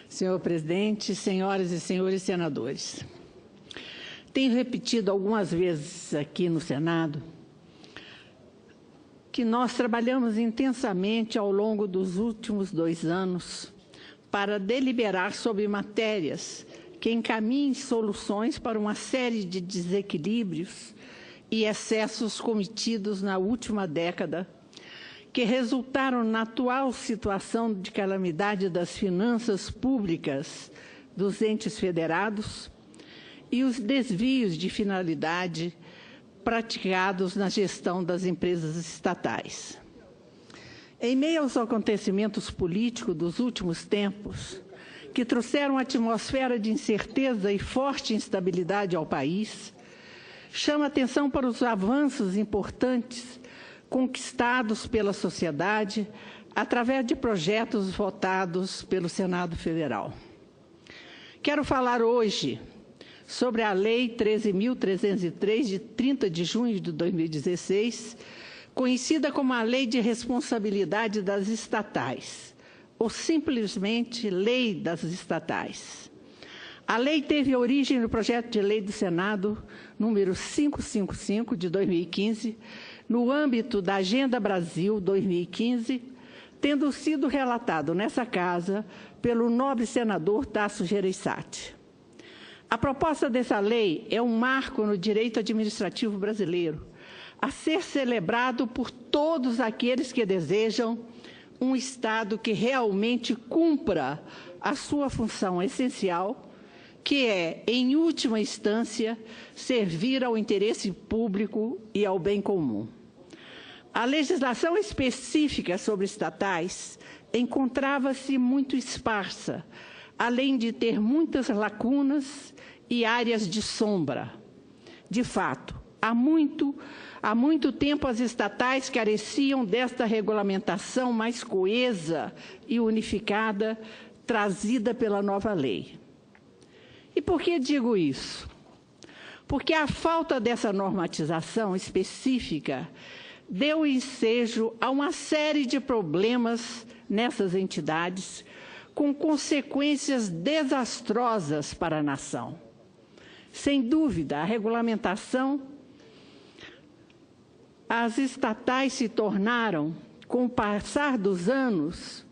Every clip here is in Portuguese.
Senhor presidente, senhoras e senhores senadores, tenho repetido algumas vezes aqui no Senado que nós trabalhamos intensamente ao longo dos últimos 2 anos para deliberar sobre matérias que encaminhem soluções para uma série de desequilíbrios e excessos cometidos na última década, que resultaram na atual situação de calamidade das finanças públicas dos entes federados e os desvios de finalidade praticados na gestão das empresas estatais. Em meio aos acontecimentos políticos dos últimos tempos, que trouxeram uma atmosfera de incerteza e forte instabilidade ao país, chama atenção para os avanços importantes conquistados pela sociedade através de projetos votados pelo Senado Federal. Quero falar hoje sobre a Lei 13.303, de 30 de junho de 2016, conhecida como a Lei de Responsabilidade das Estatais, ou simplesmente Lei das Estatais. A lei teve origem no projeto de lei do Senado, número 555, de 2015, no âmbito da Agenda Brasil 2015, tendo sido relatado nessa casa pelo nobre senador Tasso Gereissati. A proposta dessa lei é um marco no direito administrativo brasileiro, a ser celebrado por todos aqueles que desejam um Estado que realmente cumpra a sua função essencial, que é, em última instância, servir ao interesse público e ao bem comum. A legislação específica sobre estatais encontrava-se muito esparsa, além de ter muitas lacunas e áreas de sombra. De fato, há muito tempo as estatais careciam desta regulamentação mais coesa e unificada trazida pela nova lei. E por que digo isso? Porque a falta dessa normatização específica deu ensejo a uma série de problemas nessas entidades, com consequências desastrosas para a nação. Sem dúvida, a regulamentação, as estatais se tornaram, com o passar dos anos,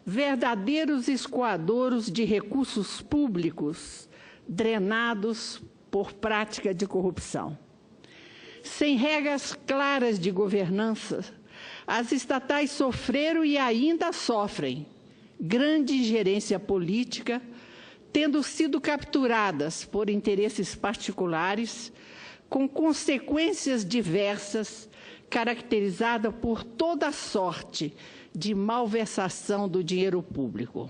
verdadeiros escoadouros de recursos públicos drenados por prática de corrupção. Sem regras claras de governança, as estatais sofreram e ainda sofrem grande ingerência política, tendo sido capturadas por interesses particulares, com consequências diversas, caracterizada por toda sorte de malversação do dinheiro público.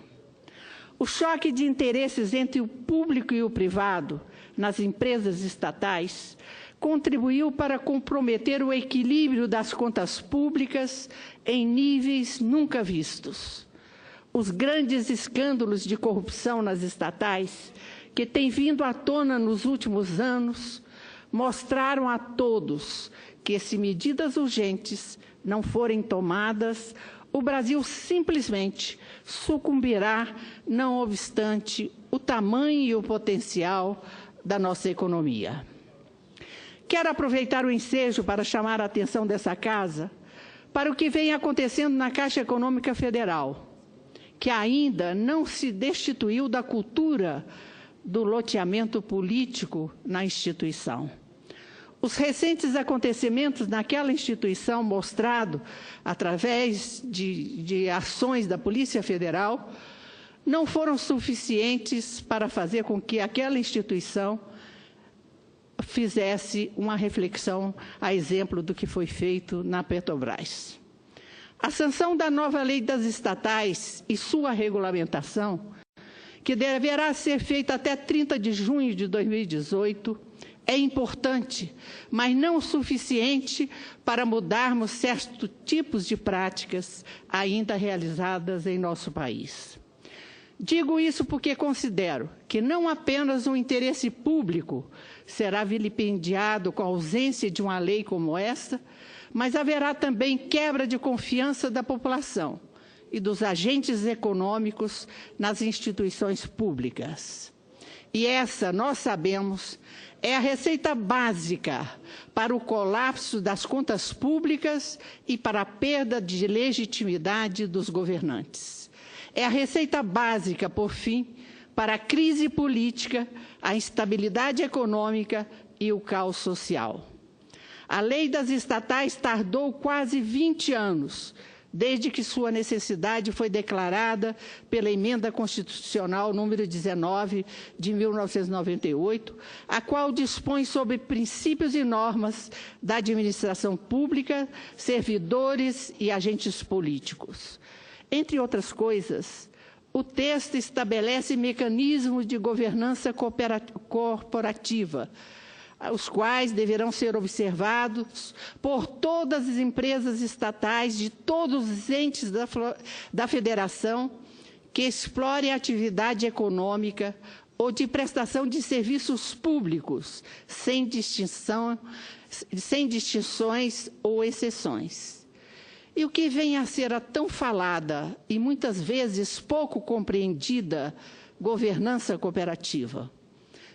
O choque de interesses entre o público e o privado nas empresas estatais contribuiu para comprometer o equilíbrio das contas públicas em níveis nunca vistos. Os grandes escândalos de corrupção nas estatais, que têm vindo à tona nos últimos anos, mostraram a todos que, se medidas urgentes não forem tomadas, o Brasil simplesmente sucumbirá, não obstante o tamanho e o potencial da nossa economia. Quero aproveitar o ensejo para chamar a atenção dessa casa para o que vem acontecendo na Caixa Econômica Federal, que ainda não se destituiu da cultura do loteamento político na instituição. Os recentes acontecimentos naquela instituição, mostrado através de ações da Polícia Federal, não foram suficientes para fazer com que aquela instituição fizesse uma reflexão a exemplo do que foi feito na Petrobras. A sanção da nova lei das estatais e sua regulamentação, que deverá ser feita até 30 de junho de 2018, é importante, mas não o suficiente para mudarmos certos tipos de práticas ainda realizadas em nosso país. Digo isso porque considero que não apenas o interesse público será vilipendiado com a ausência de uma lei como essa, mas haverá também quebra de confiança da população e dos agentes econômicos nas instituições públicas. E essa, nós sabemos, é a receita básica para o colapso das contas públicas e para a perda de legitimidade dos governantes. É a receita básica, por fim, para a crise política, a instabilidade econômica e o caos social. A lei das estatais tardou quase 20 anos, desde que sua necessidade foi declarada pela Emenda Constitucional número 19 de 1998, a qual dispõe sobre princípios e normas da administração pública, servidores e agentes políticos. Entre outras coisas, o texto estabelece mecanismos de governança corporativa, os quais deverão ser observados por todas as empresas estatais de todos os entes da federação que explorem a atividade econômica ou de prestação de serviços públicos, sem distinções ou exceções. E o que vem a ser a tão falada e muitas vezes pouco compreendida governança cooperativa?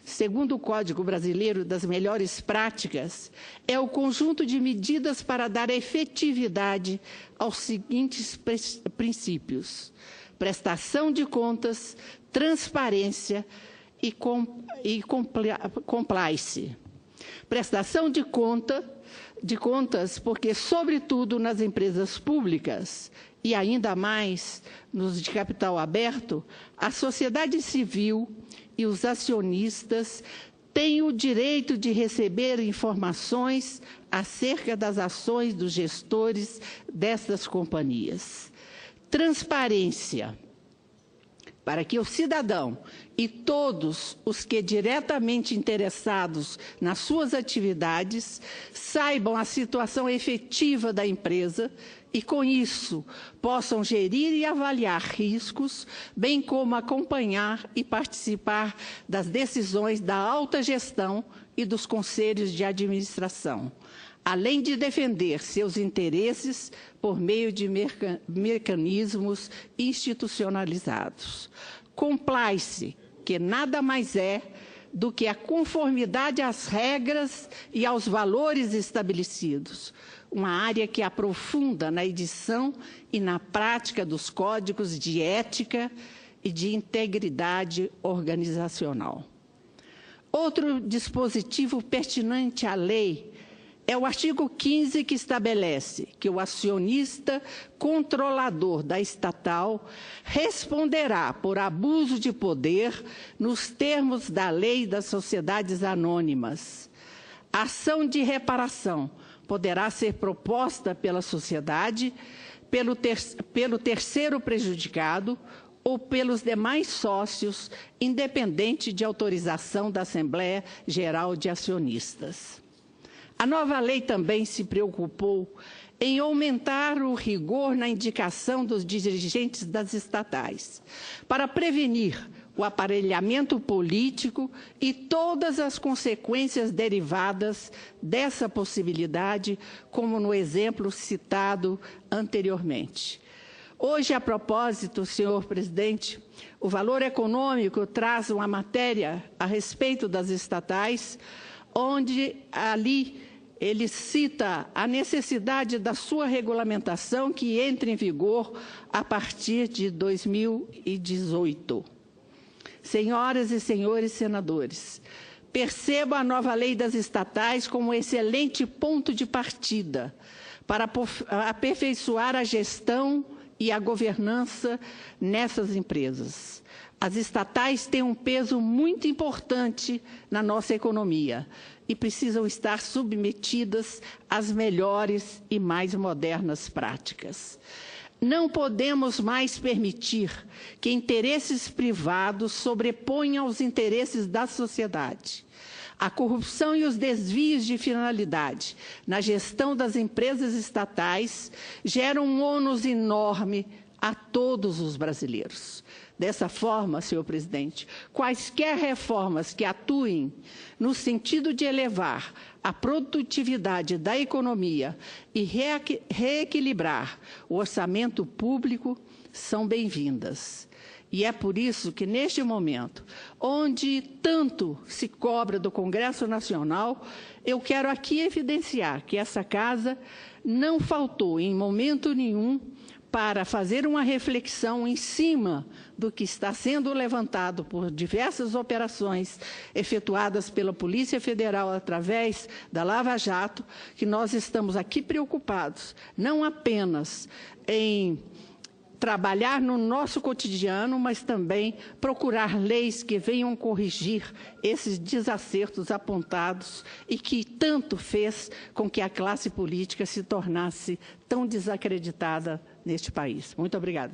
Segundo o Código Brasileiro das Melhores Práticas, é o conjunto de medidas para dar efetividade aos seguintes princípios: prestação de contas, transparência e compliance. Prestação de contas, porque, sobretudo nas empresas públicas, e ainda mais nos de capital aberto, a sociedade civil e os acionistas têm o direito de receber informações acerca das ações dos gestores destas companhias. Transparência, para que o cidadão e todos os que diretamente interessados nas suas atividades saibam a situação efetiva da empresa e, com isso, possam gerir e avaliar riscos, bem como acompanhar e participar das decisões da alta gestão e dos conselhos de administração, além de defender seus interesses por meio de mecanismos institucionalizados. Compliance, que nada mais é do que a conformidade às regras e aos valores estabelecidos, uma área que aprofunda na edição e na prática dos códigos de ética e de integridade organizacional. Outro dispositivo pertinente à lei é o artigo 15, que estabelece que o acionista controlador da estatal responderá por abuso de poder nos termos da Lei das Sociedades Anônimas. A ação de reparação poderá ser proposta pela sociedade, pelo terceiro prejudicado ou pelos demais sócios, independente de autorização da Assembleia Geral de Acionistas. A nova lei também se preocupou em aumentar o rigor na indicação dos dirigentes das estatais, para prevenir o aparelhamento político e todas as consequências derivadas dessa possibilidade, como no exemplo citado anteriormente. Hoje, a propósito, senhor presidente, o Valor Econômico traz uma matéria a respeito das estatais, onde ali ele cita a necessidade da sua regulamentação, que entra em vigor a partir de 2018. Senhoras e senhores senadores, percebo a nova lei das estatais como um excelente ponto de partida para aperfeiçoar a gestão e a governança nessas empresas. As estatais têm um peso muito importante na nossa economia e precisam estar submetidas às melhores e mais modernas práticas. Não podemos mais permitir que interesses privados sobreponham aos interesses da sociedade. A corrupção e os desvios de finalidade na gestão das empresas estatais geram um ônus enorme a todos os brasileiros. Dessa forma, senhor presidente, quaisquer reformas que atuem no sentido de elevar a produtividade da economia e reequilibrar o orçamento público são bem-vindas. E é por isso que, neste momento, onde tanto se cobra do Congresso Nacional, eu quero aqui evidenciar que essa casa não faltou, em momento nenhum, para fazer uma reflexão em cima do que está sendo levantado por diversas operações efetuadas pela Polícia Federal através da Lava Jato, que nós estamos aqui preocupados, não apenas em trabalhar no nosso cotidiano, mas também procurar leis que venham corrigir esses desacertos apontados e que tanto fez com que a classe política se tornasse tão desacreditada neste país. Muito obrigada.